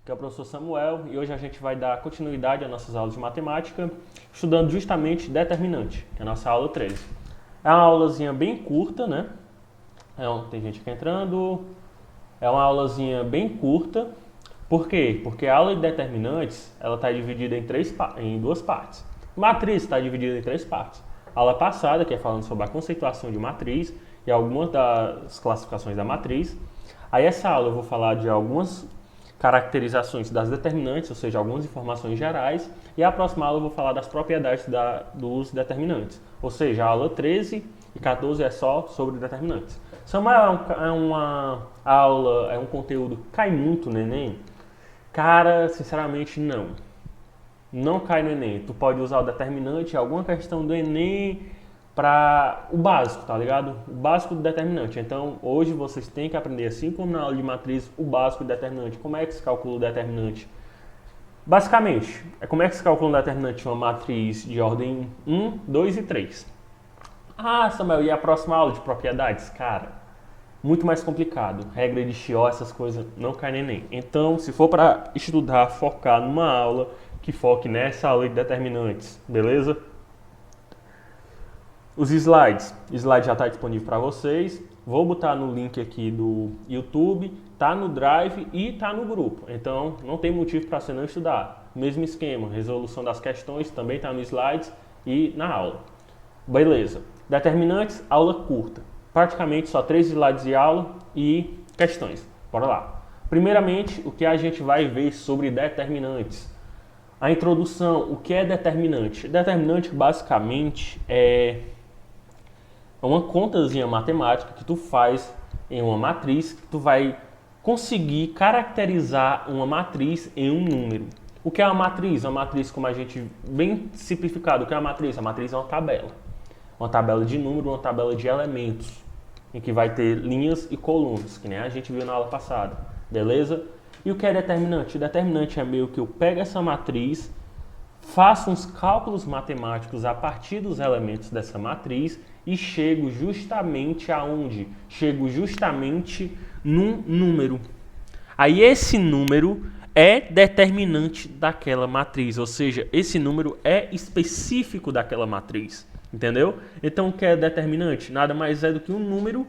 que é o professor Samuel, e hoje a gente vai dar continuidade às nossas aulas de matemática, estudando justamente determinante, que é a nossa aula 13. É uma aulazinha bem curta, né? Tem gente aqui entrando. É uma aulazinha bem curta. Por quê? Porque a aula de determinantes, ela está dividida em duas partes. Matriz está dividida em três partes. A aula passada, que é falando sobre a conceituação de matriz e algumas das classificações da matriz. Aí essa aula eu vou falar de algumas caracterizações das determinantes, ou seja, algumas informações gerais, e a próxima aula eu vou falar das propriedades dos determinantes, ou seja, a aula 13 e 14 é só sobre determinantes. Samuel, é um conteúdo que cai muito no Enem? Cara, sinceramente não. Não cai no Enem. Tu pode usar o determinante em alguma questão do Enem para o básico, tá ligado? O básico do determinante. Então, hoje vocês têm que aprender, assim como na aula de matriz, o básico do determinante. Como é que se calcula o determinante? Basicamente, como é que se calcula um determinante de uma matriz de ordem 1, 2 e 3? Ah, Samuel, e a próxima aula de propriedades? Cara, muito mais complicado. Regra de Chió, essas coisas não caem no Enem. Então, se for para estudar, focar numa aula que foque nessa aula de determinantes, beleza? Os slides. O slide já está disponível para vocês. Vou botar no link aqui do YouTube, tá no Drive e tá no grupo. Então, não tem motivo para você não estudar. Mesmo esquema, resolução das questões também está no slides e na aula. Beleza. Determinantes, aula curta. Praticamente só 3 slides de aula e questões. Bora lá. Primeiramente, o que a gente vai ver sobre determinantes. A introdução, o que é determinante? Determinante basicamente é uma contazinha matemática que tu faz em uma matriz, que tu vai conseguir caracterizar uma matriz em um número. O que é uma matriz? Uma matriz, como a gente, bem simplificado, o que é uma matriz? A matriz é uma tabela. Uma tabela de número, uma tabela de elementos, em que vai ter linhas e colunas, que nem a gente viu na aula passada, beleza? E o que é determinante? O determinante é meio que eu pego essa matriz, faço uns cálculos matemáticos a partir dos elementos dessa matriz e chego justamente aonde? Chego justamente num número. Aí esse número é determinante daquela matriz, ou seja, esse número é específico daquela matriz, entendeu? Então o que é determinante? Nada mais é do que um número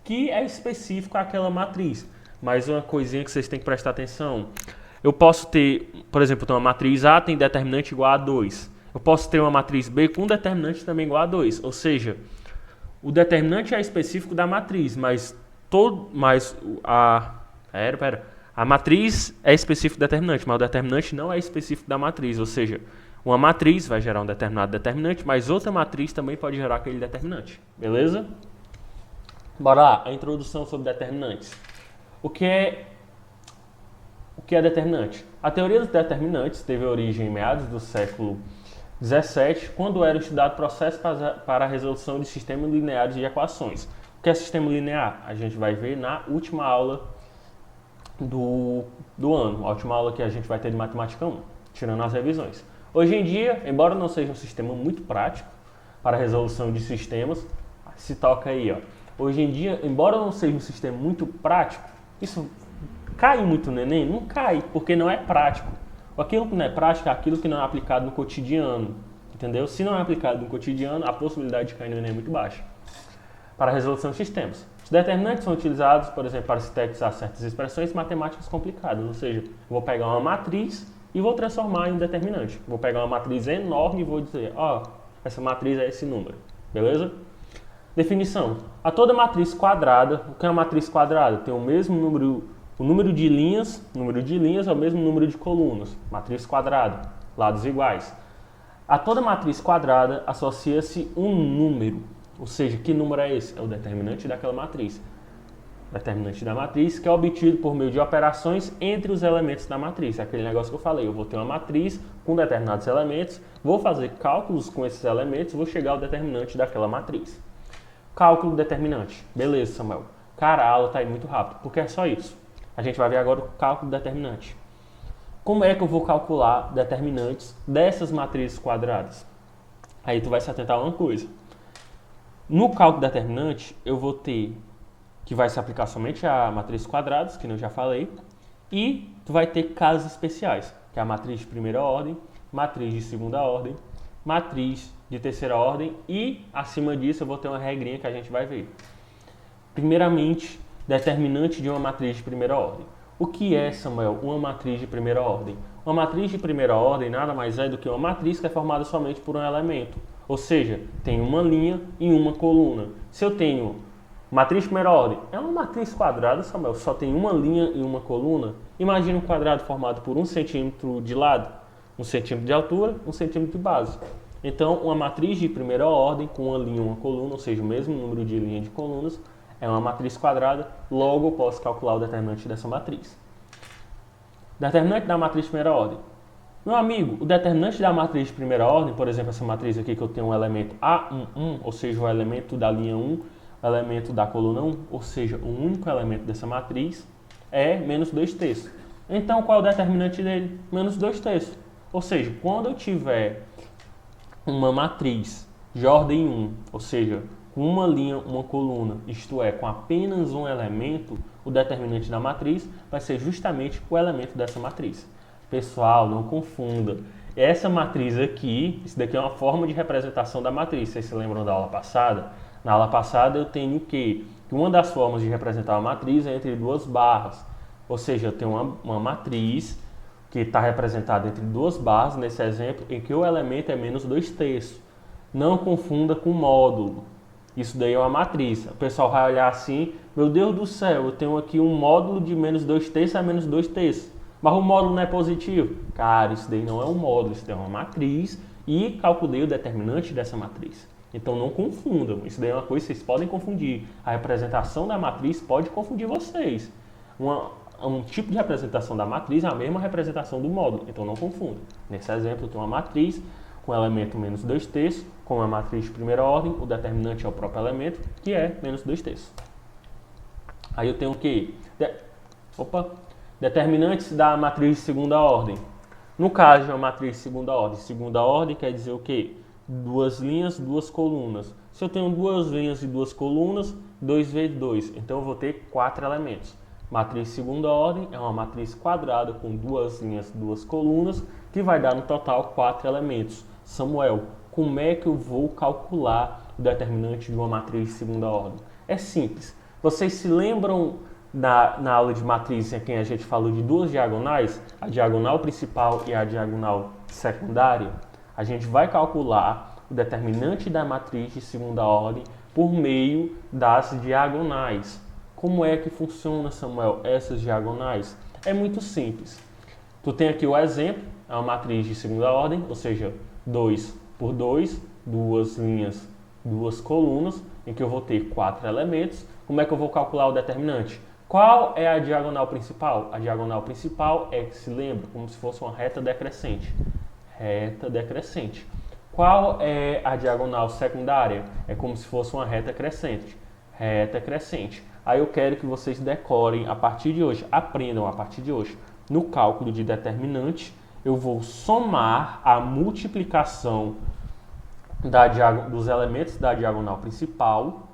que é específico àquela matriz. Mas uma coisinha que vocês têm que prestar atenção. Eu posso ter, por exemplo, uma matriz A tem determinante igual a 2. Eu posso ter uma matriz B com determinante também igual a 2. Ou seja, o determinante é específico da matriz, mas a matriz é específico do determinante, mas o determinante não é específico da matriz. Ou seja, uma matriz vai gerar um determinado determinante, mas outra matriz também pode gerar aquele determinante. Beleza? Bora lá, a introdução sobre determinantes. O que é determinante? A teoria dos determinantes teve origem em meados do século XVII, quando era estudado processo para a resolução de sistemas lineares de equações. O que é sistema linear? A gente vai ver na última aula do ano, a última aula que a gente vai ter de Matemática 1, tirando as revisões. Hoje em dia, embora não seja um sistema muito prático para a resolução de sistemas, se toca aí, ó. Hoje em dia, embora não seja um sistema muito prático, isso cai muito no Enem? Não cai, porque não é prático. Aquilo que não é prático é aquilo que não é aplicado no cotidiano, entendeu? Se não é aplicado no cotidiano, a possibilidade de cair no Enem é muito baixa. Para a resolução de sistemas. Os determinantes são utilizados, por exemplo, para sintetizar certas expressões matemáticas complicadas, ou seja, eu vou pegar uma matriz e vou transformar em um determinante. Vou pegar uma matriz enorme e vou dizer, ó, essa matriz é esse número, beleza? Definição. A toda matriz quadrada, o que é uma matriz quadrada? Tem o mesmo número, o número de linhas é o mesmo número de colunas. Matriz quadrada, lados iguais. A toda matriz quadrada associa-se um número, ou seja, que número é esse? É o determinante daquela matriz. Determinante da matriz que é obtido por meio de operações entre os elementos da matriz. É aquele negócio que eu falei, eu vou ter uma matriz com determinados elementos, vou fazer cálculos com esses elementos, vou chegar ao determinante daquela matriz. Cálculo determinante. Beleza, Samuel. Cara, a aula está aí muito rápido, porque é só isso. A gente vai ver agora o cálculo determinante. Como é que eu vou calcular determinantes dessas matrizes quadradas? Aí tu vai se atentar a uma coisa. No cálculo determinante, eu vou ter que vai se aplicar somente a matrizes quadradas, que eu já falei, E tu vai ter casos especiais, que é a matriz de primeira ordem, matriz de segunda ordem, matriz de terceira ordem e, acima disso, eu vou ter uma regrinha que a gente vai ver. Primeiramente, determinante de uma matriz de primeira ordem. O que é, Samuel, uma matriz de primeira ordem? Uma matriz de primeira ordem nada mais é do que uma matriz que é formada somente por um elemento. Ou seja, tem uma linha e uma coluna. Se eu tenho matriz de primeira ordem, é uma matriz quadrada, Samuel, só tem uma linha e uma coluna. Imagina um quadrado formado por 1 centímetro de lado, 1 centímetro de altura, 1 centímetro de base. Então, uma matriz de primeira ordem com uma linha e uma coluna, ou seja, o mesmo número de linhas de colunas, é uma matriz quadrada, logo eu posso calcular o determinante dessa matriz. Determinante da matriz de primeira ordem. Meu amigo, o determinante da matriz de primeira ordem, por exemplo, essa matriz aqui que eu tenho um elemento A11, ou seja, o elemento da linha 1, o elemento da coluna 1, ou seja, o único elemento dessa matriz é menos 2 terços. Então, qual é o determinante dele? Menos 2 terços. Ou seja, quando eu tiver uma matriz de ordem 1, ou seja, com uma linha, uma coluna, isto é, com apenas um elemento, o determinante da matriz vai ser justamente o elemento dessa matriz. Pessoal, não confunda. Essa matriz aqui, isso daqui é uma forma de representação da matriz. Vocês se lembram da aula passada? Na aula passada eu tenho o quê? Que uma das formas de representar a matriz é entre duas barras. Ou seja, eu tenho uma matriz que está representada entre duas barras, nesse exemplo, em que o elemento é menos 2 terços. Não confunda com módulo. Isso daí é uma matriz. O pessoal vai olhar assim, meu Deus do céu, eu tenho aqui um módulo de menos 2 terços a menos 2 terços. Mas o módulo não é positivo. Cara, isso daí não é um módulo, isso daí é uma matriz e calculei o determinante dessa matriz. Então não confundam, isso daí é uma coisa que vocês podem confundir. A representação da matriz pode confundir vocês. Um tipo de representação da matriz é a mesma representação do módulo, então não confundam. Nesse exemplo eu tenho uma matriz com elemento menos 2 terços, como a matriz de primeira ordem, o determinante é o próprio elemento, que é menos 2 terços. Aí eu tenho o quê? Determinantes da matriz de segunda ordem. No caso de uma matriz de segunda ordem quer dizer o quê? Duas linhas, duas colunas. Se eu tenho duas linhas e duas colunas, 2 vezes 2, então eu vou ter 4 elementos. Matriz de segunda ordem é uma matriz quadrada com duas linhas, duas colunas, que vai dar no total 4 elementos. Samuel, como é que eu vou calcular o determinante de uma matriz de segunda ordem? É simples. Vocês se lembram na aula de matriz em que a gente falou de duas diagonais, a diagonal principal e a diagonal secundária? A gente vai calcular o determinante da matriz de segunda ordem por meio das diagonais. Como é que funciona, Samuel, essas diagonais? É muito simples. Tu tem aqui o exemplo, é uma matriz de segunda ordem, ou seja, 2 por 2, duas linhas, duas colunas, em que eu vou ter 4 elementos. Como é que eu vou calcular o determinante? Qual é a diagonal principal? A diagonal principal é, que se lembra, como se fosse uma reta decrescente. Reta decrescente. Qual é a diagonal secundária? É como se fosse uma reta crescente. Reta crescente. Aí eu quero que vocês decorem a partir de hoje, aprendam a partir de hoje. No cálculo de determinante, eu vou somar a multiplicação dos elementos da diagonal principal.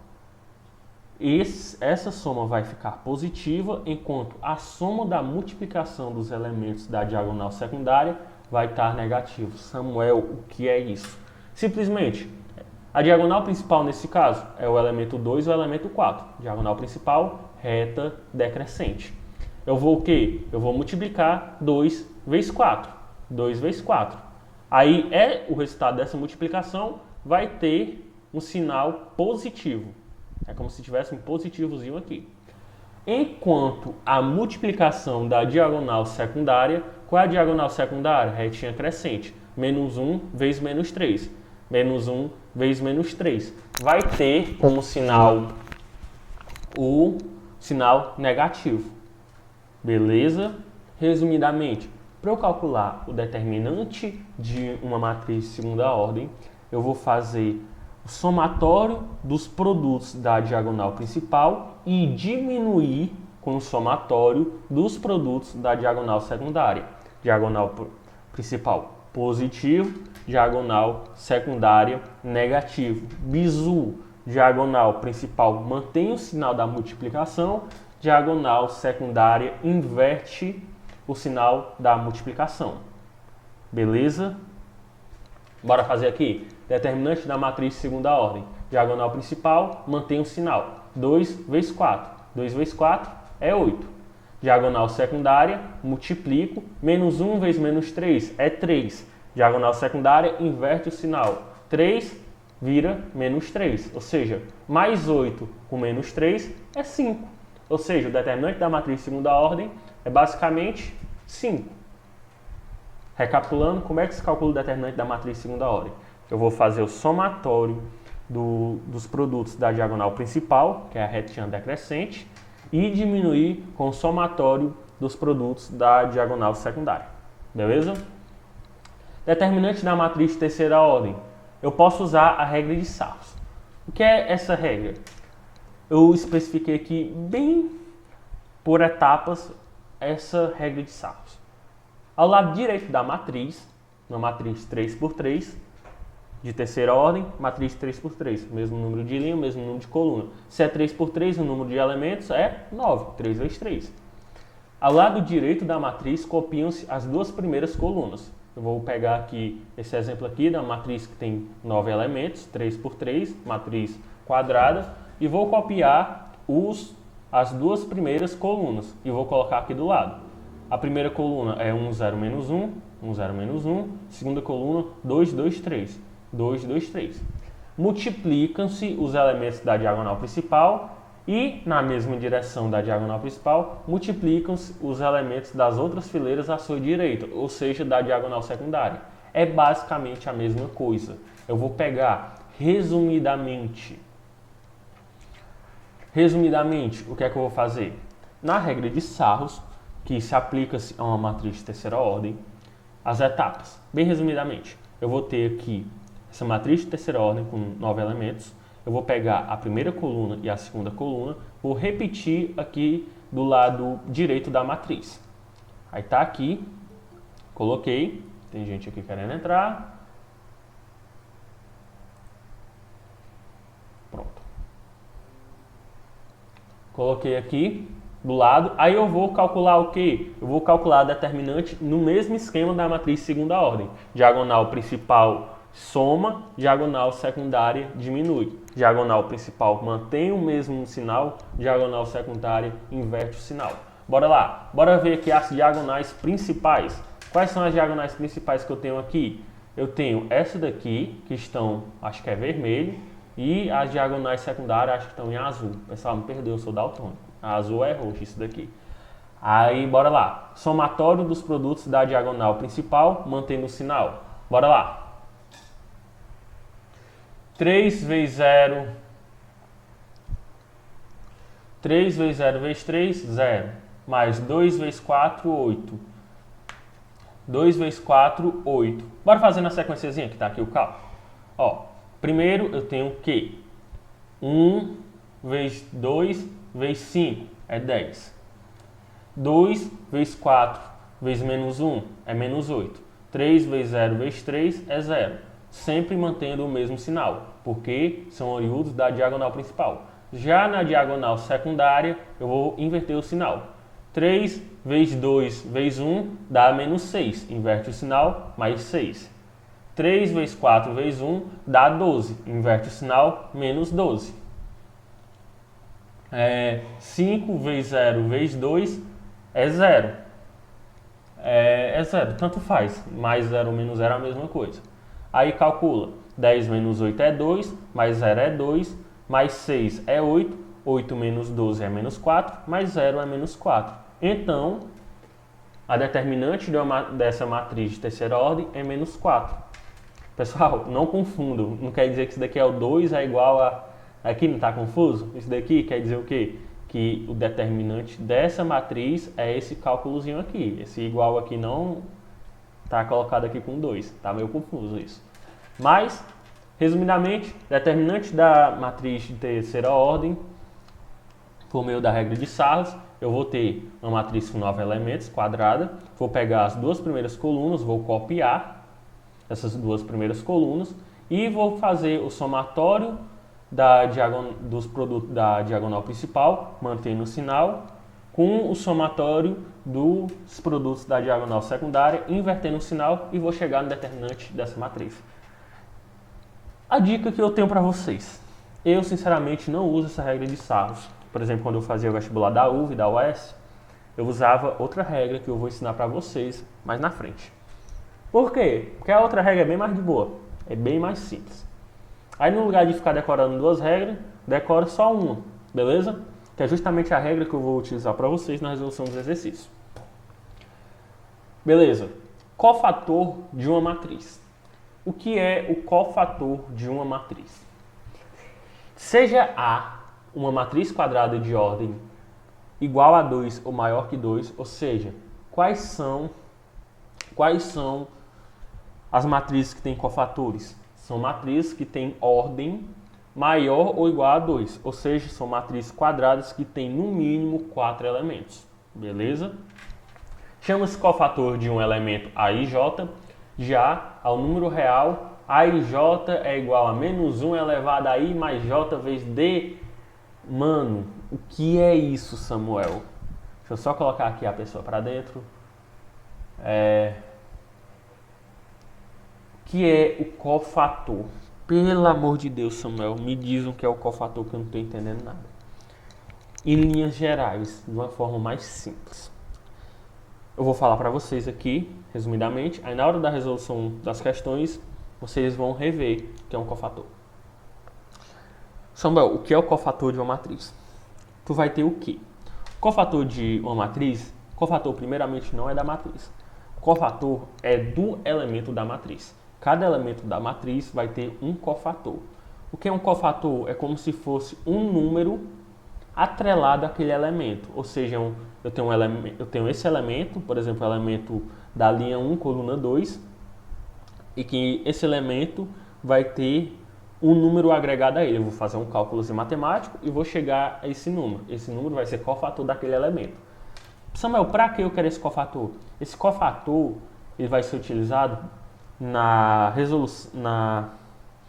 Essa soma vai ficar positiva, enquanto a soma da multiplicação dos elementos da diagonal secundária vai estar negativo. Samuel, o que é isso? Simplesmente, a diagonal principal nesse caso é o elemento 2 e o elemento 4. Diagonal principal, reta decrescente. Eu vou o quê? Eu vou multiplicar 2 vezes 4. 2 vezes 4. Aí o resultado dessa multiplicação vai ter um sinal positivo. É como se tivesse um positivozinho aqui. Enquanto a multiplicação da diagonal secundária, qual é a diagonal secundária? Retinha crescente. Menos 1 vezes menos 3. Menos 1 vezes menos 3. Vai ter como sinal o sinal negativo. Beleza? Resumidamente, para eu calcular o determinante de uma matriz de segunda ordem, eu vou fazer o somatório dos produtos da diagonal principal e diminuir com o somatório dos produtos da diagonal secundária. Diagonal principal positivo, diagonal secundária negativo. Bizu, diagonal principal mantém o sinal da multiplicação, diagonal secundária inverte o sinal da multiplicação. Beleza? Bora fazer aqui. Determinante da matriz de segunda ordem. Diagonal principal, mantém o sinal. 2 vezes 4. 2 vezes 4 é 8. Diagonal secundária, multiplico. Menos 1 vezes menos 3 é 3. Diagonal secundária, inverte o sinal. 3 vira menos 3. Ou seja, mais 8 com menos 3 é 5. Ou seja, o determinante da matriz de segunda ordem é basicamente 5. Recapitulando, como é que se calcula o determinante da matriz de segunda ordem? Eu vou fazer o somatório dos produtos da diagonal principal, que é a retinha decrescente, e diminuir com o somatório dos produtos da diagonal secundária. Beleza? Determinante da matriz de terceira ordem. Eu posso usar a regra de Sarros. O que é essa regra? Eu especifiquei aqui bem por etapas essa regra de Sarros. Ao lado direito da matriz, na matriz 3×3, de terceira ordem, matriz 3×3, mesmo número de linha, mesmo número de coluna. Se é 3×3, o número de elementos é 9, 3 vezes 3. Ao lado direito da matriz, copiam-se as duas primeiras colunas. Eu vou pegar aqui esse exemplo aqui da matriz que tem 9 elementos, 3×3, matriz quadrada, e vou copiar as duas primeiras colunas e vou colocar aqui do lado. A primeira coluna é 1, 0, menos 1, 1, 0, menos 1. Segunda coluna, 2, 2, 3. 2, 2, 3. Multiplicam-se os elementos da diagonal principal e, na mesma direção da diagonal principal, multiplicam-se os elementos das outras fileiras à sua direita, ou seja, da diagonal secundária. É basicamente a mesma coisa. Eu vou pegar resumidamente. Resumidamente, o que é que eu vou fazer? Na regra de Sarros, que se aplica-se a uma matriz de terceira ordem, as etapas. Bem resumidamente, eu vou ter aqui essa matriz de terceira ordem com 9 elementos. Eu vou pegar a primeira coluna e a segunda coluna, vou repetir aqui do lado direito da matriz. Aí tá aqui, coloquei, tem gente aqui querendo entrar. Pronto. Coloquei aqui do lado, aí eu vou calcular o quê? Eu vou calcular a determinante no mesmo esquema da matriz de segunda ordem. Diagonal principal soma, diagonal secundária diminui. Diagonal principal mantém o mesmo sinal, diagonal secundária inverte o sinal. Bora lá, bora ver aqui as diagonais principais. Quais são as diagonais principais que eu tenho aqui? Eu tenho essa daqui, que estão, acho que é vermelho, e as diagonais secundárias acho que estão em azul. Pessoal, me perdeu, eu sou daltônico. A azul é roxo, isso daqui. Aí, bora lá. Somatório dos produtos da diagonal principal, mantendo o sinal. Bora lá. 3 vezes 0. 3 vezes 0 vezes 3, 0. Mais 2 vezes 4, 8. 2 vezes 4, 8. Bora fazer na sequenciazinha que tá aqui o cálculo. Ó, primeiro eu tenho o quê? 1 vezes 2 vezes 5 é 10. 2 vezes 4 vezes menos 1 é menos 8. 3 vezes 0 vezes 3 é 0. Sempre mantendo o mesmo sinal, porque são oriundos da diagonal principal. Já na diagonal secundária, eu vou inverter o sinal. 3 vezes 2 vezes 1 dá menos 6. Inverte o sinal, mais 6. 3 vezes 4 vezes 1 dá 12. Inverte o sinal, menos 12. 5 vezes 0 vezes 2 é 0. É 0, tanto faz. Mais 0 ou menos 0 é a mesma coisa. Aí calcula. 10 menos 8 é 2, mais 0 é 2, mais 6 é 8. 8 menos 12 é menos 4, mais 0 é menos 4. Então, a determinante dessa matriz de terceira ordem é menos 4. Pessoal, não confundam. Não quer dizer que isso daqui é o 2 é igual a... Aqui não está confuso? Isso daqui quer dizer o quê? Que o determinante dessa matriz é esse cálculozinho aqui. Esse igual aqui não está colocado aqui com 2. Está meio confuso isso. Mas, resumidamente, determinante da matriz de terceira ordem, por meio da regra de Sarros, eu vou ter uma matriz com 9 elementos, quadrada. Vou pegar as duas primeiras colunas, vou copiar essas duas primeiras colunas e vou fazer o somatório dos produtos da diagonal principal, mantendo o sinal, com o somatório dos produtos da diagonal secundária, invertendo o sinal e vou chegar no determinante dessa matriz. A dica que eu tenho para vocês. Eu, sinceramente, não uso essa regra de Sarros. Por exemplo, quando eu fazia o vestibular da UV e da UES, eu usava outra regra que eu vou ensinar para vocês mais na frente. Por quê? Porque a outra regra é bem mais de boa, é bem mais simples. Aí, no lugar de ficar decorando duas regras, decora só uma, beleza? Que é justamente a regra que eu vou utilizar para vocês na resolução dos exercícios. Beleza. Cofator de uma matriz. O que é o cofator de uma matriz? Seja A uma matriz quadrada de ordem igual a 2 ou maior que 2, ou seja, quais são as matrizes que têm cofatores? São matrizes que têm ordem maior ou igual a 2, ou seja, são matrizes quadradas que têm no mínimo 4 elementos, beleza? Chama-se cofator de um elemento A e J, já ao número real, A e J é igual a menos 1 elevado a I mais J vezes D. Mano, o que é isso, Samuel? Deixa eu só colocar aqui a pessoa para dentro. O que é o cofator? Pelo amor de Deus, Samuel, me diz o que é o cofator que eu não estou entendendo nada. Em linhas gerais, de uma forma mais simples. Eu vou falar para vocês aqui, resumidamente, aí na hora da resolução das questões, vocês vão rever o que é um cofator. Samuel, o que é o cofator de uma matriz? Tu vai ter o quê? Cofator de uma matriz, cofator primeiramente não é da matriz. Cofator é do elemento da matriz. Cada elemento da matriz vai ter um cofator. O que é um cofator? É como se fosse um número atrelado àquele elemento. Ou seja, eu tenho esse elemento, por exemplo, o elemento da linha 1, coluna 2, e que esse elemento vai ter um número agregado a ele. Eu vou fazer um cálculo matemático e vou chegar a esse número. Esse número vai ser cofator daquele elemento. Samuel, para que eu quero esse cofator? Esse cofator ele vai ser utilizado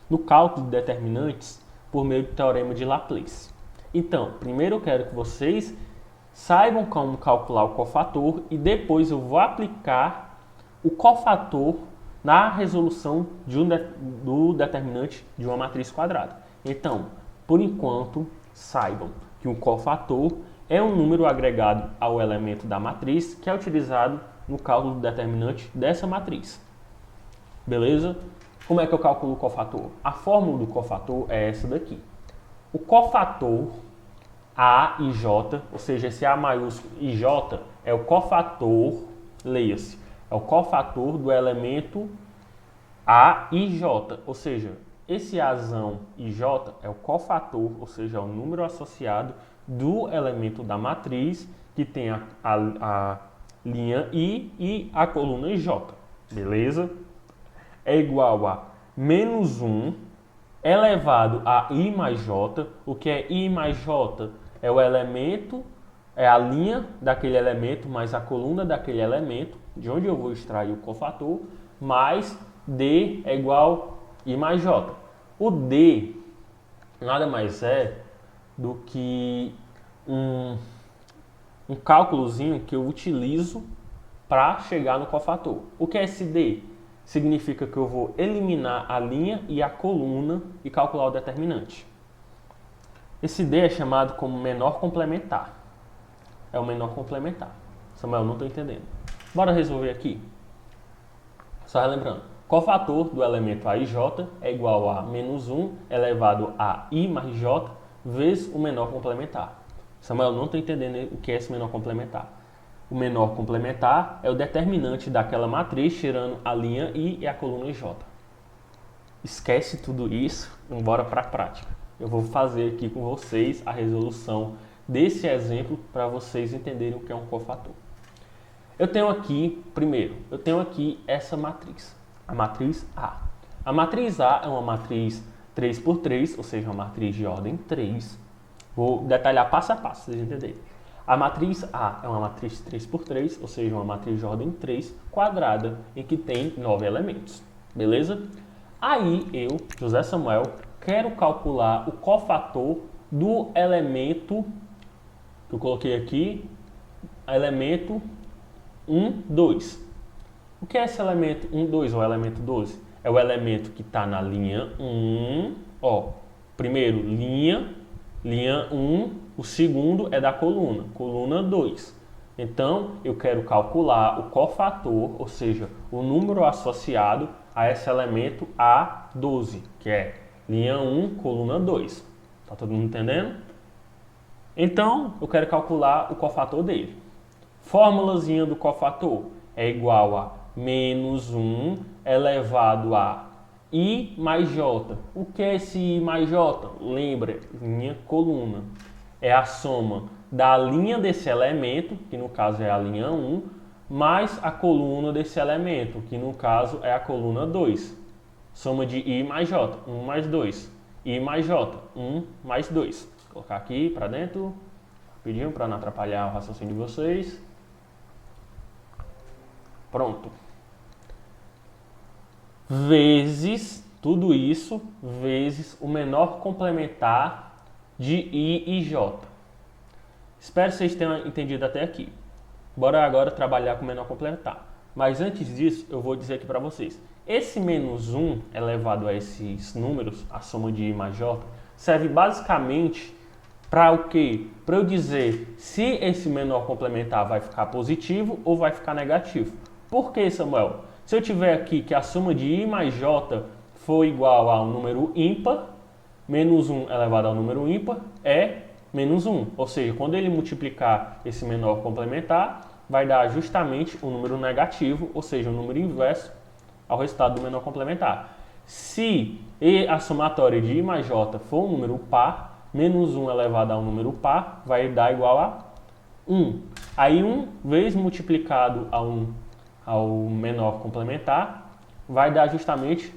no cálculo de determinantes por meio do teorema de Laplace. Então, primeiro eu quero que vocês saibam como calcular o cofator e depois eu vou aplicar o cofator na resolução do determinante de uma matriz quadrada. Então, por enquanto, saibam que o cofator é um número agregado ao elemento da matriz que é utilizado no cálculo do determinante dessa matriz. Beleza? Como é que eu calculo o cofator? A fórmula do cofator é essa daqui. O cofator A e J, ou seja, esse A maiúsculo e J é o cofator, leia-se, é o cofator do elemento A e J, ou seja, esse Azão e J é o cofator, ou seja, é o número associado do elemento da matriz que tem a linha I e a coluna J, beleza? É igual a menos 1 elevado a I mais J. O que é I mais J? É o elemento, é a linha daquele elemento mais a coluna daquele elemento, de onde eu vou extrair o cofator, mais D é igual a I mais J. O D nada mais é do que um cálculozinho que eu utilizo para chegar no cofator. O que é esse D? Significa que eu vou eliminar a linha e a coluna e calcular o determinante. Esse D é chamado como menor complementar. É o menor complementar. Samuel, não estou entendendo. Bora resolver aqui. Só relembrando. Cofator do elemento A e J é igual a menos 1 elevado a I mais J vezes o menor complementar. Samuel, não estou entendendo o que é esse menor complementar. O menor complementar é o determinante daquela matriz, tirando a linha I e a coluna J. Esquece tudo isso e bora para a prática. Eu vou fazer aqui com vocês a resolução desse exemplo para vocês entenderem o que é um cofator. Eu tenho aqui essa matriz, a matriz A. A matriz A é uma matriz 3x3, ou seja, uma matriz de ordem 3. Vou detalhar passo a passo, vocês entenderem. A matriz A é uma matriz 3x3, ou seja, uma matriz de ordem 3 quadrada, em que tem 9 elementos. Beleza? Aí eu, José Samuel, quero calcular o cofator do elemento que eu coloquei aqui, elemento 1, 2. O que é esse elemento 1, 2, ou elemento 12? É o elemento que está na linha 1, ó, primeiro linha 1, o segundo é da coluna 2. Então, eu quero calcular o cofator, ou seja, o número associado a esse elemento A12, que é linha 1, coluna 2. Tá todo mundo entendendo? Então, eu quero calcular o cofator dele. Fórmulazinha do cofator é igual a menos 1 elevado a I mais J. O que é esse I mais J? Lembra, linha coluna. É a soma da linha desse elemento, que no caso é a linha 1, mais a coluna desse elemento, que no caso é a coluna 2. Soma de I mais J, 1 mais 2. I mais J, 1 mais 2. Vou colocar aqui para dentro, rapidinho, para não atrapalhar o raciocínio de vocês. Pronto. Vezes, tudo isso, vezes o menor complementar de I e J. Espero que vocês tenham entendido até aqui. Bora agora trabalhar com o menor complementar. Mas antes disso, eu vou dizer aqui para vocês. Esse menos 1 elevado a esses números, a soma de I mais J, serve basicamente para o quê? Para eu dizer se esse menor complementar vai ficar positivo ou vai ficar negativo. Por que, Samuel? Se eu tiver aqui que a soma de I mais J for igual a um número ímpar, menos 1 elevado ao número ímpar é menos 1. Ou seja, quando ele multiplicar esse menor complementar, vai dar justamente um número negativo, ou seja, um número inverso ao resultado do menor complementar. Se a somatória de I mais J for um número par, menos 1 elevado ao número par vai dar igual a 1. Aí 1 vezes multiplicado ao menor complementar vai dar justamente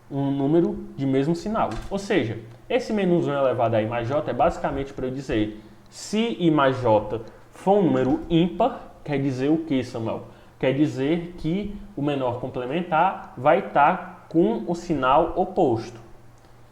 um número de mesmo sinal. Ou seja, esse menos 1 elevado a I mais J é basicamente para eu dizer se I mais J for um número ímpar, quer dizer o que, Samuel? Quer dizer que o menor complementar vai estar com o sinal oposto.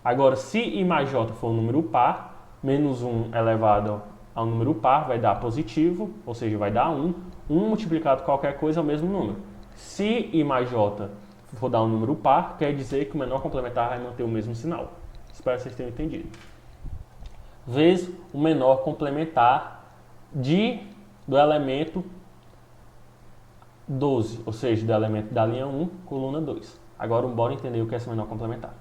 Agora, se I mais J for um número par, menos 1 elevado ao número par vai dar positivo, ou seja, vai dar 1. 1 multiplicado por qualquer coisa é o mesmo número. Se I mais J for dar um número par, quer dizer que o menor complementar vai manter o mesmo sinal. Espero que vocês tenham entendido. Vezes o menor complementar do elemento 12, ou seja, do elemento da linha 1, coluna 2. Agora, bora entender o que é esse menor complementar.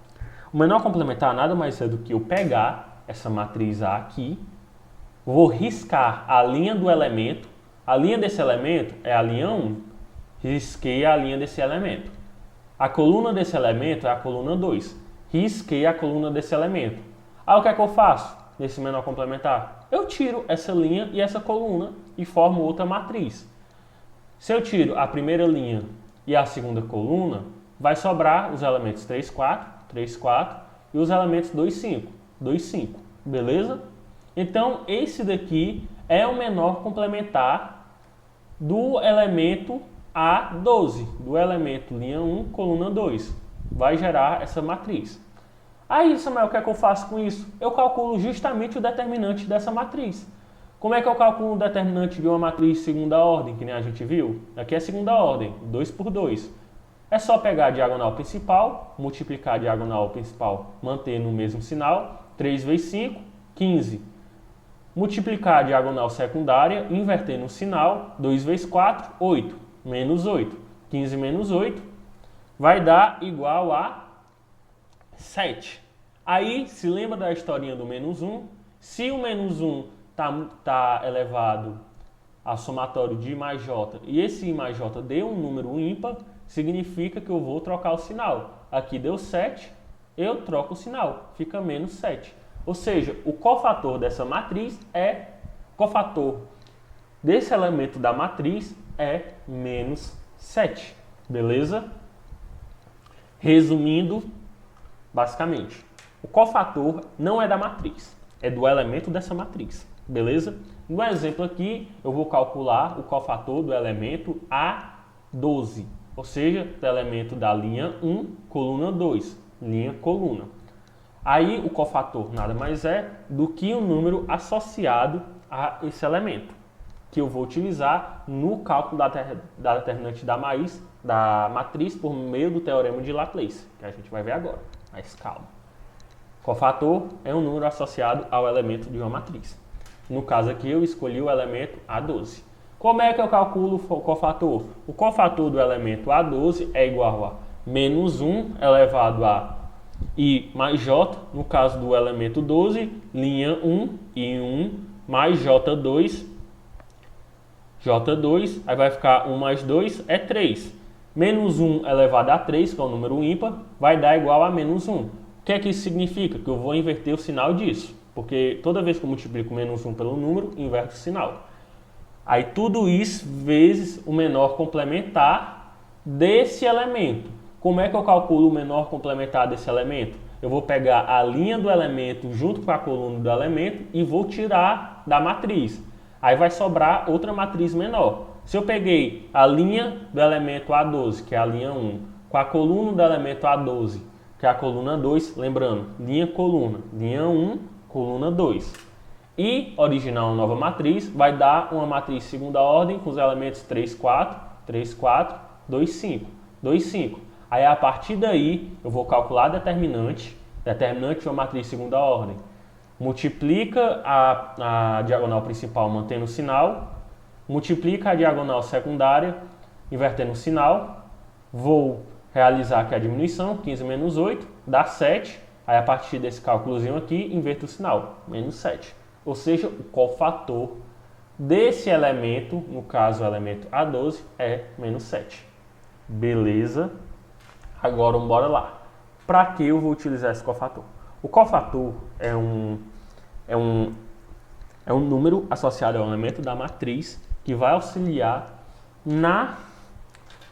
O menor complementar nada mais é do que eu pegar essa matriz A aqui, vou riscar a linha do elemento. A linha desse elemento é a linha 1. Risquei a linha desse elemento. A coluna desse elemento é a coluna 2. Risquei a coluna desse elemento. Aí o que é que eu faço nesse menor complementar? Eu tiro essa linha e essa coluna e formo outra matriz. Se eu tiro a primeira linha e a segunda coluna, vai sobrar os elementos 3, 4, 3, 4 e os elementos 2, 5, 2, 5. Beleza? Então, esse daqui é o menor complementar do elemento A12, do elemento linha 1, coluna 2. Vai gerar essa matriz. Aí, Samuel, o que é que eu faço com isso? Eu calculo justamente o determinante dessa matriz. Como é que eu calculo o determinante de uma matriz de segunda ordem, que nem a gente viu? Aqui é segunda ordem, 2 por 2. É só pegar a diagonal principal, multiplicar a diagonal principal, manter no mesmo sinal, 3 vezes 5, 15. Multiplicar a diagonal secundária, inverter no sinal, 2 vezes 4, 8, menos 8. 15 menos 8 vai dar igual a 7. Aí, se lembra da historinha do menos 1? Se o menos 1 está elevado a somatório de I mais J e esse I mais J deu um número ímpar, significa que eu vou trocar o sinal. Aqui deu 7, eu troco o sinal, fica menos 7. Ou seja, o cofator dessa matriz cofator desse elemento da matriz é menos 7. Beleza? Resumindo, basicamente, o cofator não é da matriz, é do elemento dessa matriz. Beleza? No exemplo aqui, eu vou calcular o cofator do elemento A12, ou seja, do elemento da linha 1, coluna 2, linha coluna. Aí o cofator nada mais é do que um número associado a esse elemento. que eu vou utilizar no cálculo da determinante da matriz por meio do teorema de Laplace, que a gente vai ver agora. Mas calma. Cofator é um número associado ao elemento de uma matriz. No caso aqui, eu escolhi o elemento A12. Como é que eu calculo o cofator? O cofator do elemento A12 é igual a menos 1 elevado a I mais J, no caso do elemento 12, linha 1, I1 mais J2, aí vai ficar 1 mais 2 é 3. Menos 1 elevado a 3, que é um número ímpar, vai dar igual a menos 1. O que é que isso significa? Que eu vou inverter o sinal disso, porque toda vez que eu multiplico menos 1 pelo número, inverto o sinal. Aí tudo isso vezes o menor complementar desse elemento. Como é que eu calculo o menor complementar desse elemento? Eu vou pegar a linha do elemento junto com a coluna do elemento e vou tirar da matriz. Aí vai sobrar outra matriz menor. Se eu peguei a linha do elemento A12, que é a linha 1, com a coluna do elemento A12, que é a coluna 2, lembrando, linha-coluna, linha 1, coluna 2. E originar uma nova matriz vai dar uma matriz segunda ordem com os elementos 3, 4, 3, 4, 2, 5, 2, 5. Aí a partir daí eu vou calcular a determinante de uma matriz segunda ordem. Multiplica a diagonal principal mantendo o sinal, multiplica a diagonal secundária invertendo o sinal, vou realizar aqui a diminuição, 15 menos 8, dá 7. Aí a partir desse cálculozinho aqui, inverto o sinal, menos 7. Ou seja, o cofator desse elemento, no caso o elemento A12, é menos 7. Beleza? Agora bora lá. Para que eu vou utilizar esse cofator? O cofator é um número associado ao elemento da matriz que vai auxiliar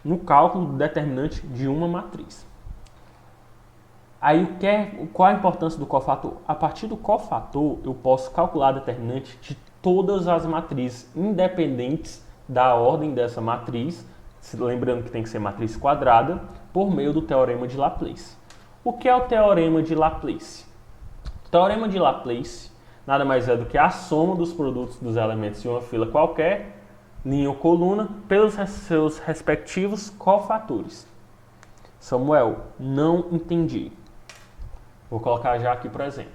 no cálculo do determinante de uma matriz. Aí qual a importância do cofator? A partir do cofator eu posso calcular a determinante de todas as matrizes, independentes da ordem dessa matriz, lembrando que tem que ser matriz quadrada, por meio do teorema de Laplace. O que é o teorema de Laplace? O teorema de Laplace nada mais é do que a soma dos produtos dos elementos de uma fila qualquer, linha ou coluna, pelos seus respectivos cofatores. Samuel, não entendi. Vou colocar já aqui, por exemplo.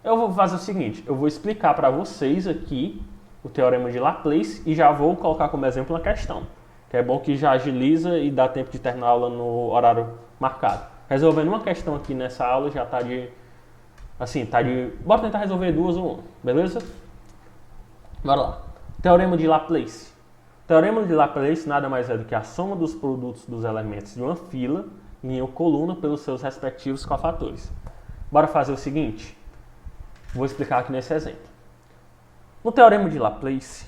Eu vou fazer o seguinte, eu vou explicar para vocês aqui o teorema de Laplace e já vou colocar como exemplo uma questão, que é bom que já agiliza e dá tempo de terminar a aula no horário marcado. Resolvendo uma questão aqui nessa aula já está bora tentar resolver duas ou uma, beleza? Bora lá. Teorema de Laplace. O teorema de Laplace nada mais é do que a soma dos produtos dos elementos de uma fila, linha ou coluna pelos seus respectivos cofatores. Bora fazer o seguinte. Vou explicar aqui nesse exemplo. No teorema de Laplace,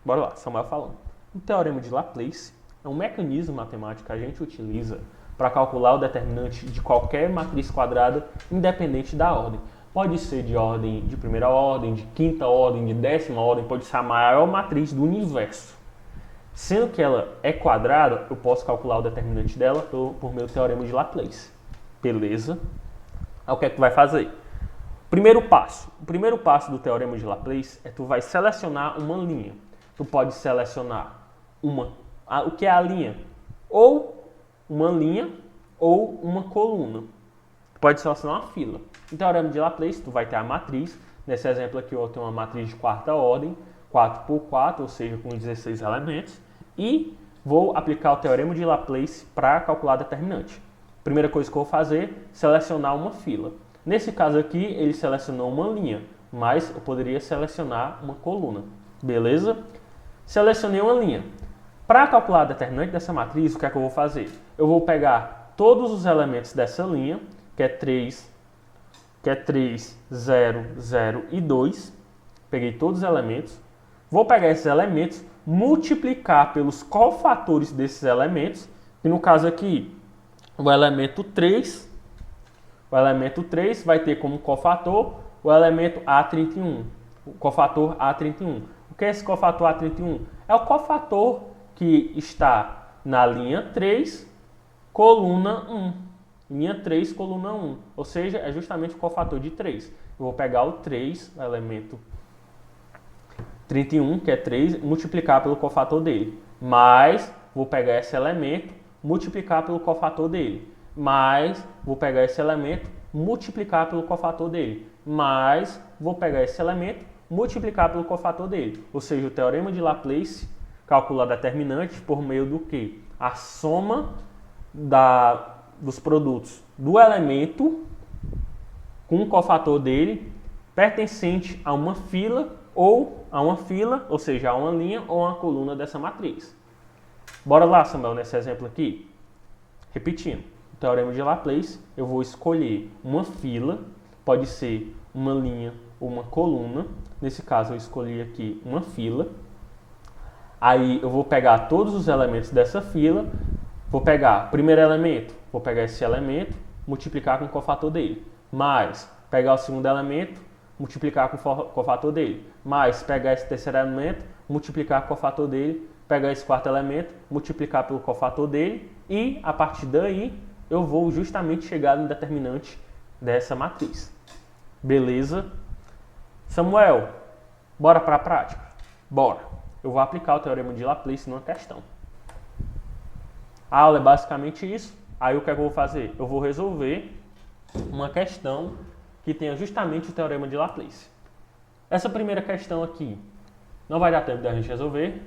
bora lá, Samuel falando. O teorema de Laplace é um mecanismo matemático que a gente utiliza para calcular o determinante de qualquer matriz quadrada, independente da ordem. Pode ser de ordem de primeira ordem, de quinta ordem, de décima ordem, pode ser a maior matriz do universo. Sendo que ela é quadrada, eu posso calcular o determinante dela por meio do teorema de Laplace. Beleza? Aí o que é que tu vai fazer? O primeiro passo do teorema de Laplace é tu vai selecionar uma linha. Tu pode selecionar o que é a linha? Ou uma linha ou uma coluna. Tu pode selecionar uma fila. No teorema de Laplace, tu vai ter a matriz. Nesse exemplo aqui eu tenho uma matriz de quarta ordem, 4 por 4, ou seja, com 16 elementos. E vou aplicar o teorema de Laplace para calcular a determinante. Primeira coisa que eu vou fazer, selecionar uma fila. Nesse caso aqui, ele selecionou uma linha, mas eu poderia selecionar uma coluna. Beleza? Selecionei uma linha. Para calcular a determinante dessa matriz, o que é que eu vou fazer? Eu vou pegar todos os elementos dessa linha, que é 3, 0, 0 e 2. Peguei todos os elementos. Vou pegar esses elementos, multiplicar pelos cofatores desses elementos, e no caso aqui, o elemento 3 vai ter como cofator o elemento A31, o cofator A31. O que é esse cofator A31? É o cofator que está na linha 3, coluna 1. Linha 3, coluna 1. Ou seja, é justamente o cofator de 3. eu vou pegar o 3, o elemento 31, que é 3, multiplicar pelo cofator dele. Mais, vou pegar esse elemento, multiplicar pelo cofator dele. Mais, vou pegar esse elemento, multiplicar pelo cofator dele. Mais, vou pegar esse elemento, multiplicar pelo cofator dele. Ou seja, o teorema de Laplace calcula a determinante por meio do quê? A soma dos produtos do elemento com o cofator dele pertencente a uma fila, ou seja, a uma linha ou a uma coluna dessa matriz. Bora lá, Samuel, nesse exemplo aqui. Repetindo, o teorema de Laplace, eu vou escolher uma fila, pode ser uma linha ou uma coluna. Nesse caso, eu escolhi aqui uma fila. Aí, eu vou pegar todos os elementos dessa fila. Vou pegar o primeiro elemento, vou pegar esse elemento, multiplicar com o cofator dele. Mais, pegar o segundo elemento, multiplicar com o cofator dele. Mais, pegar esse terceiro elemento, multiplicar com o cofator dele. Pegar esse quarto elemento, multiplicar pelo cofator dele. E, a partir daí, eu vou justamente chegar no determinante dessa matriz. Beleza? Samuel, bora para a prática? Bora. Eu vou aplicar o teorema de Laplace numa questão. A aula é basicamente isso. Aí o que é que eu vou fazer? Eu vou resolver uma questão que tenha justamente o teorema de Laplace. Essa primeira questão aqui não vai dar tempo da gente resolver,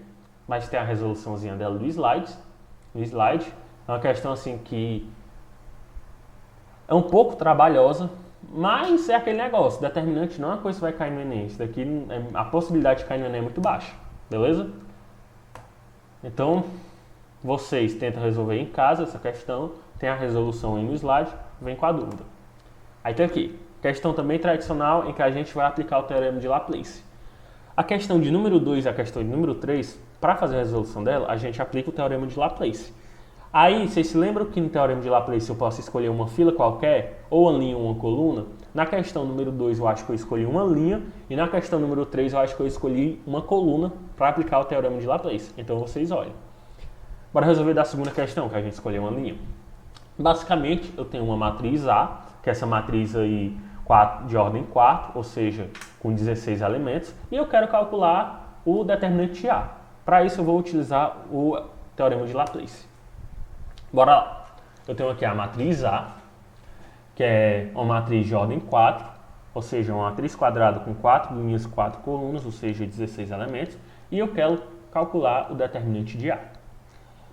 mas tem a resoluçãozinha dela no slide. É uma questão assim que é um pouco trabalhosa, mas é aquele negócio. Determinante não é uma coisa que vai cair no Enem. Isso daqui, a possibilidade de cair no Enem é muito baixa. Beleza? Então, vocês tentam resolver em casa essa questão, tem a resolução aí no slide, vem com a dúvida. Aí tem aqui, questão também tradicional em que a gente vai aplicar o teorema de Laplace. A questão de número 2 e a questão de número 3, para fazer a resolução dela, a gente aplica o teorema de Laplace. Aí, vocês se lembram que no teorema de Laplace eu posso escolher uma fila qualquer, ou uma linha ou uma coluna? Na questão número 2 eu acho que eu escolhi uma linha, e na questão número 3 eu acho que eu escolhi uma coluna para aplicar o teorema de Laplace. Então vocês olhem. Bora resolver da segunda questão, que a gente escolheu uma linha. Basicamente, eu tenho uma matriz A, que é essa matriz aí de ordem 4, ou seja, com 16 elementos, e eu quero calcular o determinante A. Para isso eu vou utilizar o teorema de Laplace. Bora lá. Eu tenho aqui a matriz A, que é uma matriz de ordem 4, ou seja, uma matriz quadrada com 4 linhas, 4 colunas, ou seja, 16 elementos, e eu quero calcular o determinante de A.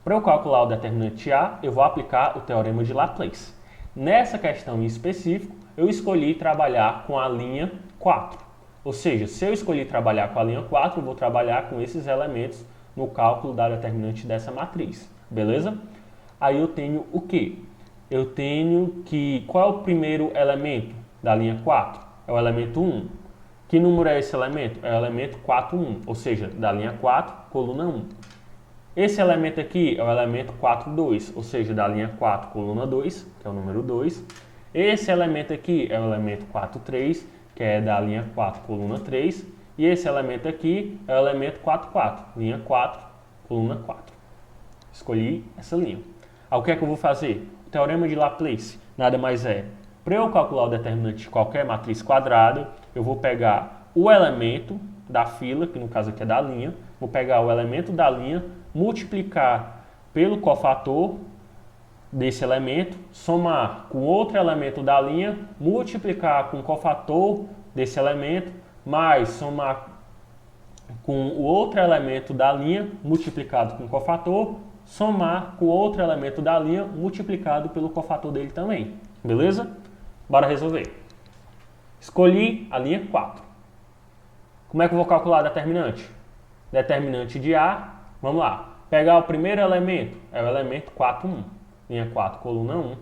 Para eu calcular o determinante A, eu vou aplicar o teorema de Laplace. Nessa questão em específico, eu escolhi trabalhar com a linha 4. Ou seja, se eu escolhi trabalhar com a linha 4, eu vou trabalhar com esses elementos no cálculo da determinante dessa matriz. Beleza? Aí eu tenho o quê? Eu tenho que... Qual é o primeiro elemento da linha 4? É o elemento 1. Que número é esse elemento? É o elemento 4, 1. Ou seja, da linha 4, coluna 1. Esse elemento aqui é o elemento 4, 2. Ou seja, da linha 4, coluna 2, que é o número 2. Esse elemento aqui é o elemento 4, 3, que é da linha 4, coluna 3. E esse elemento aqui é o elemento 4, 4. Linha 4, coluna 4. Escolhi essa linha. Aí o que é que eu vou fazer? O teorema de Laplace nada mais é, para eu calcular o determinante de qualquer matriz quadrada, eu vou pegar o elemento da fila, que no caso aqui é da linha, vou pegar o elemento da linha, multiplicar pelo cofator desse elemento, somar com outro elemento da linha, multiplicar com o cofator desse elemento, mais somar com o outro elemento da linha, multiplicado com o cofator, somar com outro elemento da linha multiplicado pelo cofator dele também. Beleza? Bora resolver. Escolhi a linha 4. Como é que eu vou calcular a determinante? Determinante de A, vamos lá. Pegar o primeiro elemento, é o elemento 4, 1. Linha 4, coluna 1.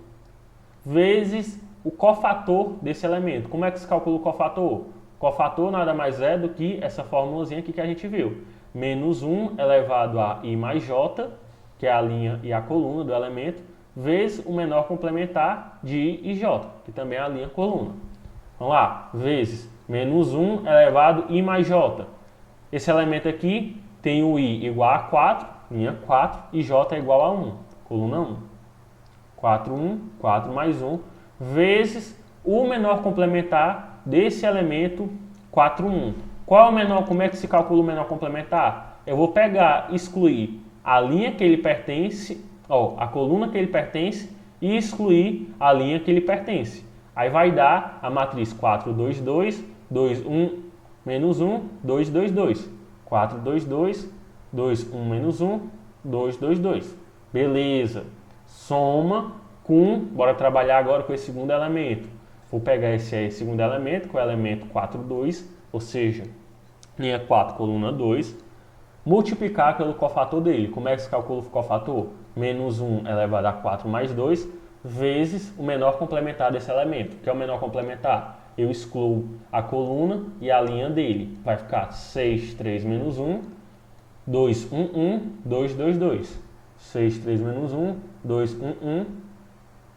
Vezes o cofator desse elemento. Como é que se calcula o cofator? Cofator nada mais é do que essa formulazinha aqui que a gente viu. Menos 1 elevado a I mais J, que é a linha e a coluna do elemento, vezes o menor complementar de I e J, que também é a linha e coluna. Vamos lá, vezes menos 1 elevado a I mais J. Esse elemento aqui tem o I igual a 4, linha 4, e J é igual a 1, coluna 1. 4, 1, 4 mais 1, vezes o menor complementar desse elemento 4, 1. Qual é o menor? Como é que se calcula o menor complementar? Eu vou pegar, excluir a linha que ele pertence, a coluna que ele pertence e excluir a linha que ele pertence. Aí vai dar a matriz 4, 2, 2, 2, 1, menos 1, 2, 2, 2. 4, 2, 2, 2, 1, menos 1, 2, 2, 2. Beleza. Soma com, bora trabalhar agora com esse segundo elemento. Vou pegar esse segundo elemento, que é o elemento 4, 2, ou seja, linha 4, coluna 2, multiplicar pelo cofator dele. Como é que se calcula o cofator? Menos 1 elevado a 4 mais 2, vezes o menor complementar desse elemento. O que é o menor complementar? Eu excluo a coluna e a linha dele. Vai ficar 6, 3, menos 1, 2, 1, 1, 2, 2, 2. 6, 3, menos 1, 2, 1, 1,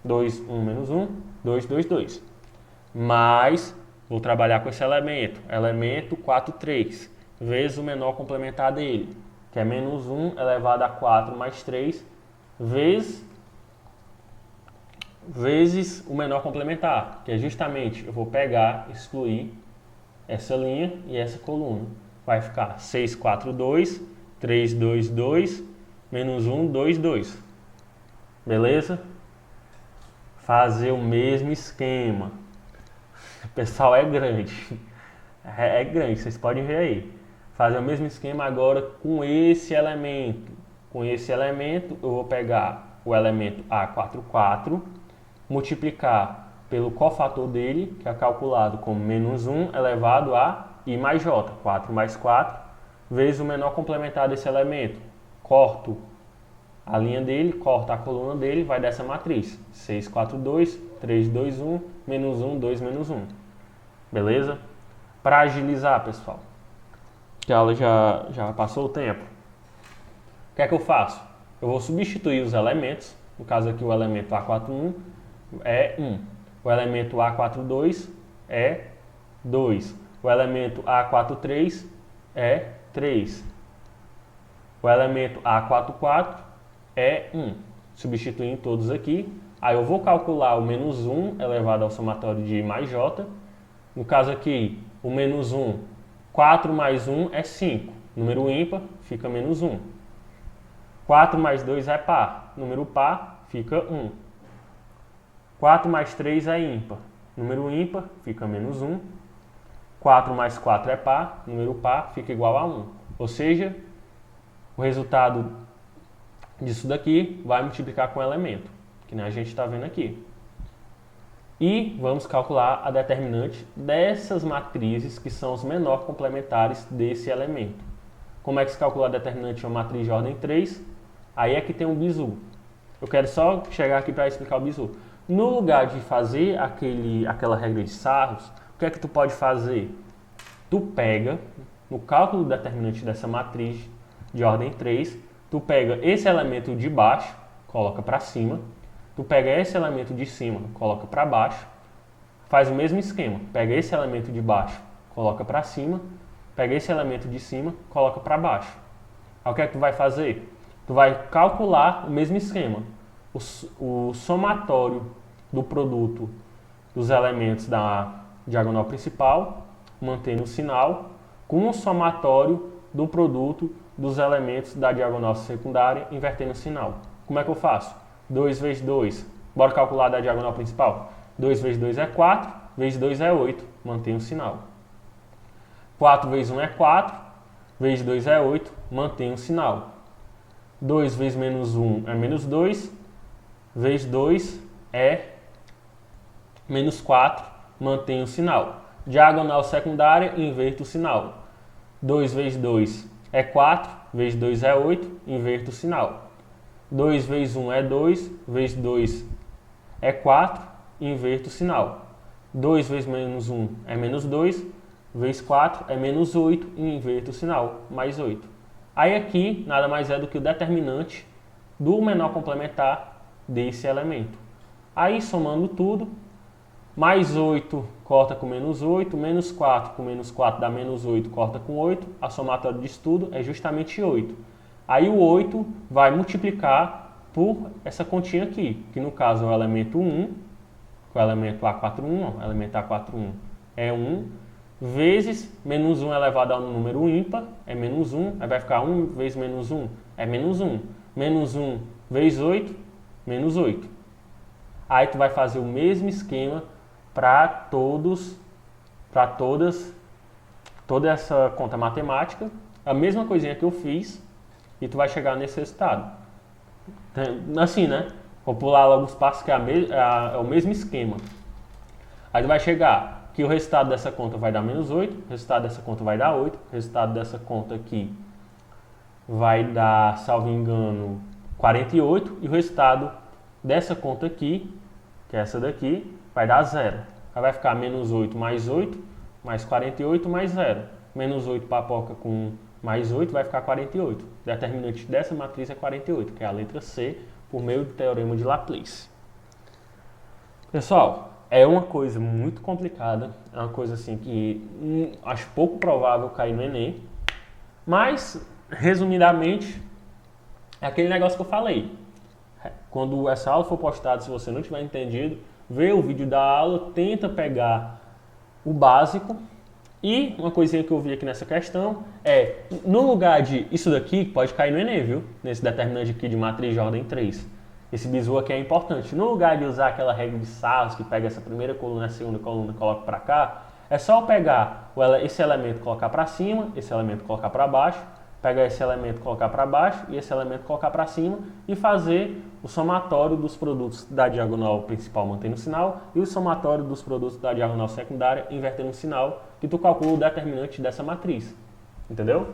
2, 1, menos 1, 2, 2, 2. Mas, vou trabalhar com esse elemento 4, 3, vezes o menor complementar dele, que é menos 1 elevado a 4 mais 3, vezes o menor complementar, que é justamente, eu vou pegar, excluir essa linha e essa coluna. Vai ficar 6, 4, 2, 3, 2, 2, menos 1, 2, 2. Beleza? Fazer o mesmo esquema. O pessoal é grande. É grande, vocês podem ver aí. Fazer o mesmo esquema agora com esse elemento. Com esse elemento, eu vou pegar o elemento A44, multiplicar pelo cofator dele, que é calculado como menos 1 elevado a I mais J. 4 mais 4, vezes o menor complementar desse elemento. Corto a linha dele, corto a coluna dele, vai dessa matriz. 6, 4, 2, 3, 2, 1, menos 1, 2, menos 1. Beleza? Para agilizar, pessoal, que a aula já passou o tempo, o que é que eu faço? Eu vou substituir os elementos. No caso aqui, o elemento A41 é 1. O elemento A42 é 2. O elemento A43 é 3. O elemento A44 é 1. Substituindo todos aqui. Aí eu vou calcular o menos 1 elevado ao somatório de I mais J. No caso aqui, o menos 1, 4 mais 1 é 5. Número ímpar fica menos 1. 4 mais 2 é par. Número par fica 1. 4 mais 3 é ímpar. Número ímpar fica menos 1. 4 mais 4 é par. Número par fica igual a 1. Ou seja, o resultado disso daqui vai multiplicar com o elemento, que nem a gente está vendo aqui. E vamos calcular a determinante dessas matrizes que são os menores complementares desse elemento. Como é que se calcula a determinante de uma matriz de ordem 3? Aí é que tem um bizu. Eu quero só chegar aqui para explicar o bizu. No lugar de fazer aquela regra de Sarros, o que é que tu pode fazer? Tu pega, no cálculo determinante dessa matriz de ordem 3, tu pega esse elemento de baixo, coloca para cima, tu pega esse elemento de cima, coloca para baixo, faz o mesmo esquema, pega esse elemento de baixo, coloca para cima, pega esse elemento de cima, coloca para baixo. Aí o que é que tu vai fazer? Tu vai calcular o mesmo esquema, o somatório do produto dos elementos da diagonal principal, mantendo o sinal, com o somatório do produto dos elementos da diagonal secundária, invertendo o sinal. Como é que eu faço? 2 vezes 2, bora calcular da diagonal principal. 2 vezes 2 é 4, vezes 2 é 8, mantém o sinal. 4 vezes 1 é 4, vezes 2 é 8, mantém o sinal. 2 vezes menos 1 é menos 2, vezes 2 é menos 4, mantém o sinal. Diagonal secundária, inverto o sinal. 2 vezes 2 é 4, vezes 2 é 8, inverto o sinal. 2 vezes 1 é 2, vezes 2 é 4, inverto o sinal. 2 vezes menos 1 é menos 2, vezes 4 é menos 8, e inverto o sinal, mais 8. Aí aqui, nada mais é do que o determinante do menor complementar desse elemento. Aí, somando tudo, mais 8 corta com menos 8, menos 4 com menos 4 dá menos 8, corta com 8, a somatória disso tudo é justamente 8. Aí o 8 vai multiplicar por essa continha aqui, que no caso é o elemento 1, que é o elemento A41, o elemento A41 é 1, vezes menos 1 elevado ao número ímpar, é menos 1, aí vai ficar 1 vezes menos 1, é menos 1. Menos 1 vezes 8, menos 8. Aí tu vai fazer o mesmo esquema para toda essa conta matemática, a mesma coisinha que eu fiz, e tu vai chegar nesse resultado. Assim, né? Vou pular logo os passos que é o mesmo esquema. Aí tu vai chegar que o resultado dessa conta vai dar menos 8, o resultado dessa conta vai dar 8, o resultado dessa conta aqui vai dar, salvo engano, 48, e o resultado dessa conta aqui, que é essa daqui, vai dar 0. Aí vai ficar menos 8 mais 48 mais 0. Menos 8 papoca com mais 8 vai ficar 48. O determinante dessa matriz é 48, que é a letra C, por meio do teorema de Laplace. Pessoal, é uma coisa muito complicada, é uma coisa assim que acho pouco provável cair no Enem, mas, resumidamente, é aquele negócio que eu falei. Quando essa aula for postada, se você não tiver entendido, vê o vídeo da aula, tenta pegar o básico. E uma coisinha que eu vi aqui nessa questão é, no lugar de isso daqui, pode cair no Enem, viu? Nesse determinante aqui de matriz de ordem 3. Esse bizu aqui é importante. No lugar de usar aquela regra de Sarros, que pega essa primeira coluna, a segunda coluna e coloca para cá, é só pegar esse elemento e colocar para cima, esse elemento e colocar para baixo, pegar esse elemento e colocar para baixo e esse elemento e colocar para cima e fazer o somatório dos produtos da diagonal principal mantendo o sinal e o somatório dos produtos da diagonal secundária invertendo o sinal, que tu calcula o determinante dessa matriz. Entendeu?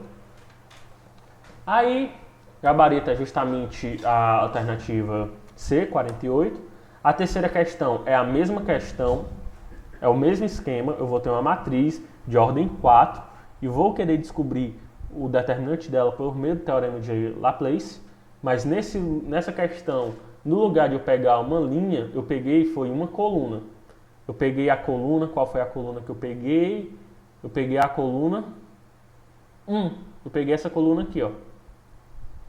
Aí, gabarito é justamente a alternativa C, 48. A terceira questão é a mesma questão, é o mesmo esquema. Eu vou ter uma matriz de ordem 4 e vou querer descobrir o determinante dela por meio do teorema de Laplace, mas nessa questão, no lugar de eu pegar uma linha, eu peguei foi uma coluna. Eu peguei a coluna, qual foi a coluna que eu peguei? Eu peguei a coluna 1. Eu peguei essa coluna aqui, ó.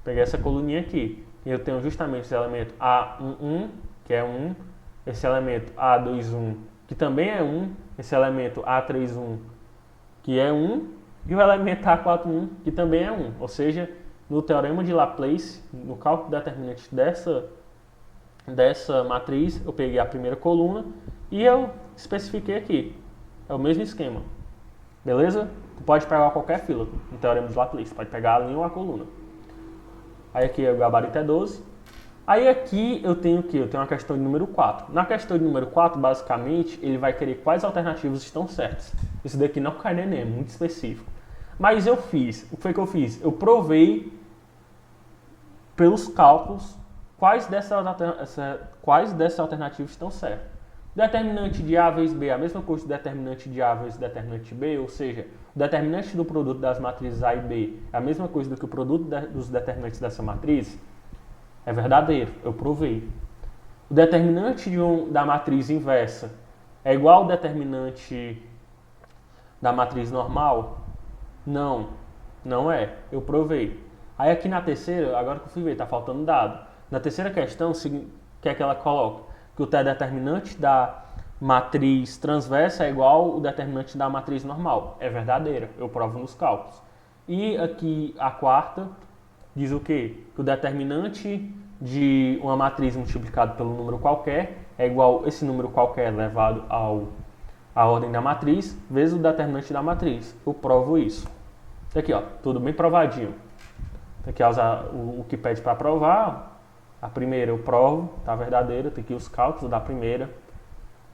Peguei essa coluninha aqui. E eu tenho justamente esse elemento A11, que é 1, esse elemento A21, que também é 1, esse elemento A31, que é 1, e o elemento A41, que também é 1. Ou seja, no teorema de Laplace, no cálculo determinante dessa matriz, eu peguei a primeira coluna e eu especifiquei aqui. É o mesmo esquema. Beleza? Tu pode pegar qualquer fila no teorema de Laplace. Pode pegar a linha ou a coluna. Aí aqui o gabarito é 12. Aí aqui eu tenho o quê? Eu tenho a questão de número 4. Na questão de número 4, basicamente, ele vai querer quais alternativas estão certas. Isso daqui não cai no Enem, é muito específico. Mas eu fiz, o que foi que eu fiz? Eu provei pelos cálculos quais dessas alternativas estão certas. Determinante de A vezes B é a mesma coisa do determinante de A vezes determinante B, ou seja, o determinante do produto das matrizes A e B é a mesma coisa do que o produto dos determinantes dessa matriz. É verdadeiro, eu provei. O determinante da matriz inversa é igual ao determinante da matriz normal? Não, não é. Eu provei. Aí aqui na terceira, agora que eu fui ver, está faltando dado. Na terceira questão, o que é que ela coloca? Que o determinante da matriz transversa é igual ao determinante da matriz normal. É verdadeira, eu provo nos cálculos. E aqui a quarta diz o quê? Que o determinante de uma matriz multiplicado pelo número qualquer é igual a esse número qualquer elevado à ordem da matriz, vezes o determinante da matriz. Eu provo isso. Aqui, ó, tudo bem provadinho. Aqui ó, o que pede para provar. A primeira eu provo, tá verdadeira, tem aqui os cálculos da primeira.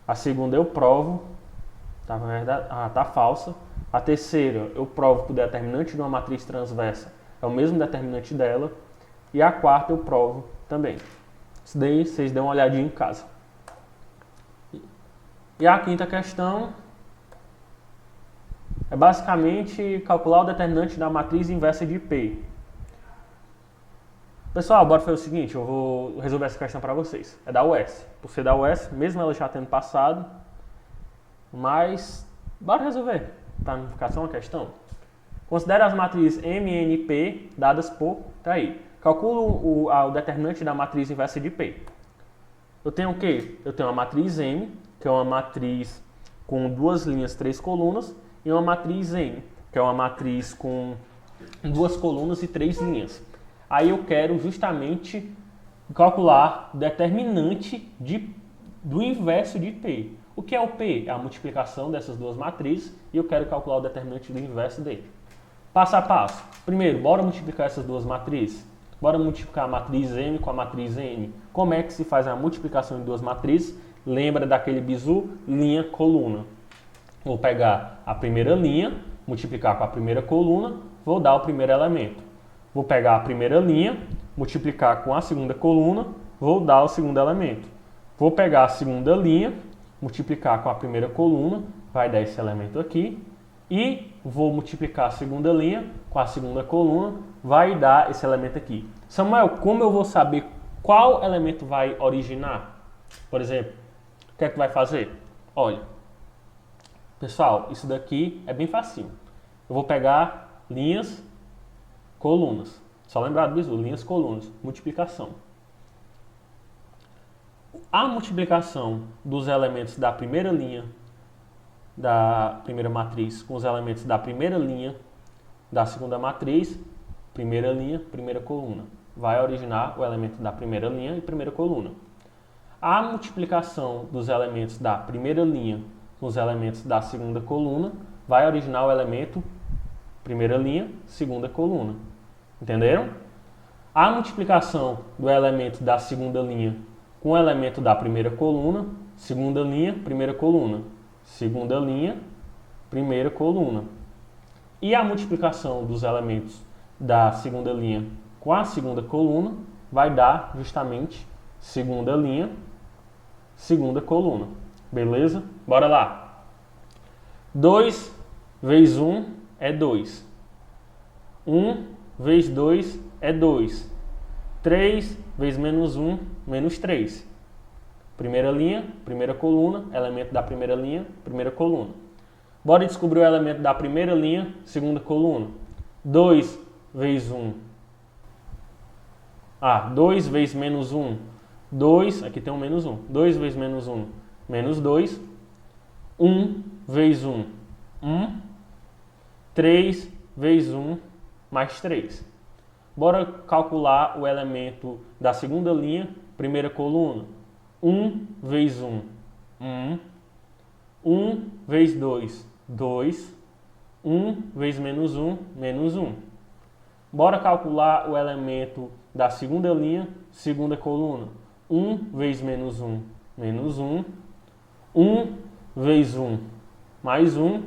A segunda eu provo, tá falsa. A terceira eu provo que o determinante de uma matriz transversa é o mesmo determinante dela. E a quarta eu provo também. Isso daí vocês dêem uma olhadinha em casa. E a quinta questão é basicamente calcular o determinante da matriz inversa de P. Pessoal, bora fazer o seguinte, eu vou resolver essa questão para vocês. É da UES. Por ser da UES, mesmo ela já tendo passado, mas bora resolver, para não ficar só uma questão. Considere as matrizes M, N e P dadas por, tá aí. Calculo o determinante da matriz inversa de P. Eu tenho o quê? Eu tenho a matriz M, que é uma matriz com 2 linhas, 3 colunas, e uma matriz N, que é uma matriz com 2 colunas e 3 linhas. Aí eu quero justamente calcular o determinante do inverso de P. O que é o P? É a multiplicação dessas duas matrizes e eu quero calcular o determinante do inverso dele. Passo a passo. Primeiro, bora multiplicar essas duas matrizes. Bora multiplicar a matriz M com a matriz N. Como é que se faz a multiplicação de duas matrizes? Lembra daquele bizu? Linha, coluna. Vou pegar a primeira linha, multiplicar com a primeira coluna, vou dar o primeiro elemento. Vou pegar a primeira linha, multiplicar com a segunda coluna, vou dar o segundo elemento. Vou pegar a segunda linha, multiplicar com a primeira coluna, vai dar esse elemento aqui. E vou multiplicar a segunda linha com a segunda coluna, vai dar esse elemento aqui. Samuel, como eu vou saber qual elemento vai originar? Por exemplo, o que é que vai fazer? Olha, pessoal, isso daqui é bem facinho. Eu vou pegar linhas, colunas. Só lembrar do bizu, linhas, colunas, multiplicação. A multiplicação dos elementos da primeira linha, da primeira matriz, com os elementos da primeira linha, da segunda matriz, primeira linha, primeira coluna. Vai originar o elemento da primeira linha e primeira coluna. A multiplicação dos elementos da primeira linha com os elementos da segunda coluna vai originar o elemento primeira linha, segunda coluna. Entenderam? A multiplicação do elemento da segunda linha com o elemento da primeira coluna, segunda linha, primeira coluna. Segunda linha, primeira coluna. E a multiplicação dos elementos da segunda linha com a segunda coluna vai dar justamente segunda linha, segunda coluna. Beleza? Bora lá. 2 vezes 1 é 2. 1 vezes 2 é 2. 3 vezes menos 1, menos 3. Primeira linha, primeira coluna, elemento da primeira linha, primeira coluna. Bora descobrir o elemento da primeira linha, segunda coluna. 2 vezes 1. 2 vezes menos 1. 2, aqui tem um menos 1. 2 vezes menos 1, menos 2. 1 vezes 1, 1. 3 vezes 1, mais 3. Bora calcular o elemento da segunda linha, primeira coluna. 1 vezes 1, 1. 1 vezes 2, 2. 1 vezes menos 1, menos 1. Bora calcular o elemento da segunda linha, segunda coluna. 1 vezes menos 1, menos 1. 1 vezes 1, mais 1.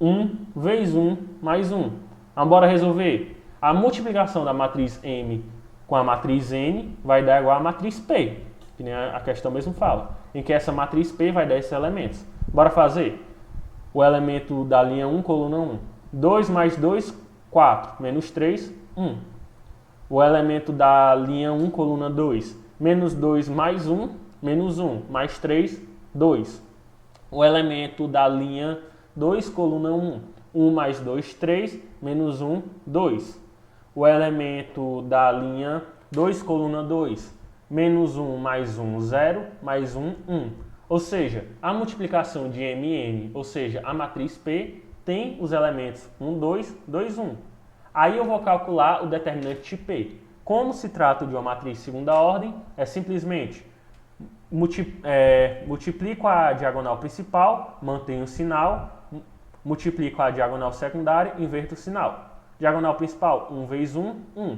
1 vezes 1, mais 1. Então, bora resolver. A multiplicação da matriz M com a matriz N vai dar igual a matriz P, que nem a questão mesmo fala, em que essa matriz P vai dar esses elementos. Bora fazer. O elemento da linha 1, coluna 1. 2 mais 2, 4. Menos 3, 1. O elemento da linha 1, coluna 2. Menos 2 mais 1, menos 1. Mais 3, 2. O elemento da linha 2, coluna 1. 1 mais 2, 3. Menos 1, 2. O elemento da linha 2, coluna 2. Menos 1 mais 1, 0. Mais 1, 1. Ou seja, a multiplicação de M e N, ou seja, a matriz P, tem os elementos 1, 2, 2, 1. Aí eu vou calcular o determinante de P. Como se trata de uma matriz de segunda ordem, é simplesmente multiplico a diagonal principal, mantenho o sinal, multiplico a diagonal secundária, inverto o sinal. Diagonal principal, 1 vezes 1, 1.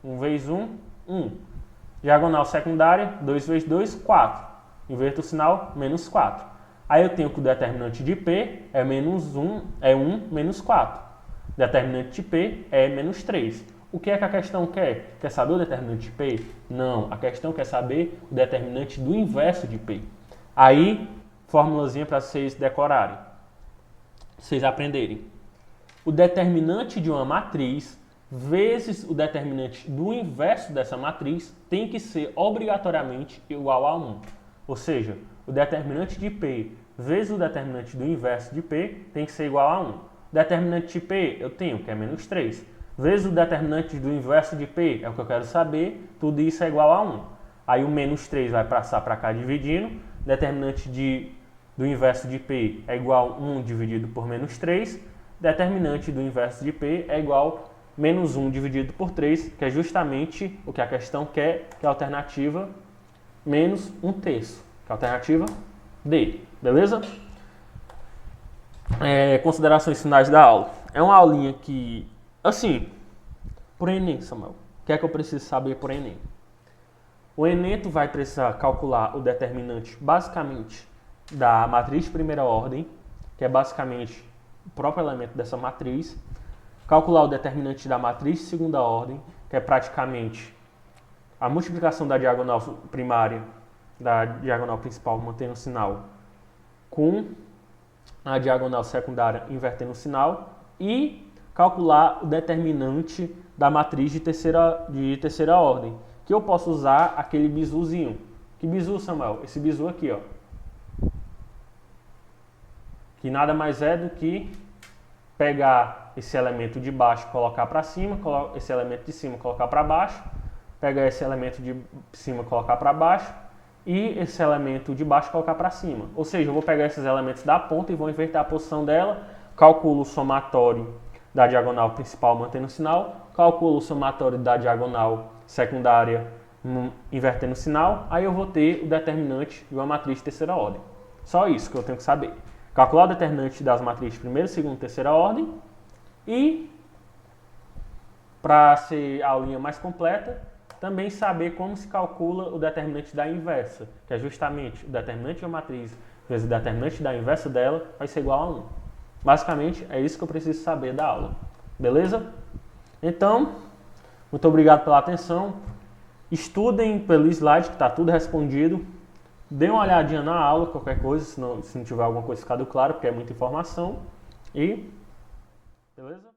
1 vezes 1, 1. Diagonal secundária, 2 vezes 2, 4. Inverto o sinal, menos 4. Aí eu tenho que o determinante de P é menos 1, é 1 menos 4. Determinante de P é menos 3. O que é que a questão quer? Quer saber o determinante de P? Não, a questão quer saber o determinante do inverso de P. Aí, formulazinha para vocês decorarem, vocês aprenderem. O determinante de uma matriz vezes o determinante do inverso dessa matriz tem que ser obrigatoriamente igual a 1. Ou seja, o determinante de P vezes o determinante do inverso de P tem que ser igual a 1. O determinante de P eu tenho, que é menos 3. Vezes o determinante do inverso de P, é o que eu quero saber, tudo isso é igual a 1. Aí o menos 3 vai passar para cá dividindo. Determinante do inverso de P é igual a 1 dividido por menos 3, determinante do inverso de P é igual a menos 1 dividido por 3, que é justamente o que a questão quer, que é a alternativa menos 1/3, que é a alternativa D, beleza? Considerações finais da aula. É uma aulinha que, assim, por Enem, Samuel, o que é que eu preciso saber por Enem? O Enem tu vai precisar calcular o determinante, basicamente, da matriz de primeira ordem, que é basicamente o próprio elemento dessa matriz. Calcular o determinante da matriz de segunda ordem, que é praticamente a multiplicação da diagonal primária, da diagonal principal mantendo o sinal, com a diagonal secundária invertendo o sinal, e calcular o determinante da matriz de terceira ordem, que eu posso usar aquele bizuzinho. Que bizu, Samuel? Esse bizu aqui, ó. Que nada mais é do que pegar esse elemento de baixo, colocar para cima, esse elemento de cima, colocar para baixo, pegar esse elemento de cima, colocar para baixo, e esse elemento de baixo colocar para cima. Ou seja, eu vou pegar esses elementos da ponta e vou inverter a posição dela, calculo o somatório da diagonal principal mantendo o sinal, calculo o somatório da diagonal secundária invertendo o sinal, aí eu vou ter o determinante de uma matriz de terceira ordem. Só isso que eu tenho que saber. Calcular o determinante das matrizes de primeira, segunda e terceira ordem, e, para ser a aulinha mais completa, também saber como se calcula o determinante da inversa, que é justamente o determinante de uma matriz vezes o determinante da inversa dela vai ser igual a 1. Basicamente, é isso que eu preciso saber da aula. Beleza? Então, muito obrigado pela atenção. Estudem pelo slide, que está tudo respondido. Dê uma olhadinha na aula, qualquer coisa, se não tiver alguma coisa ficado claro, porque é muita informação. E, beleza?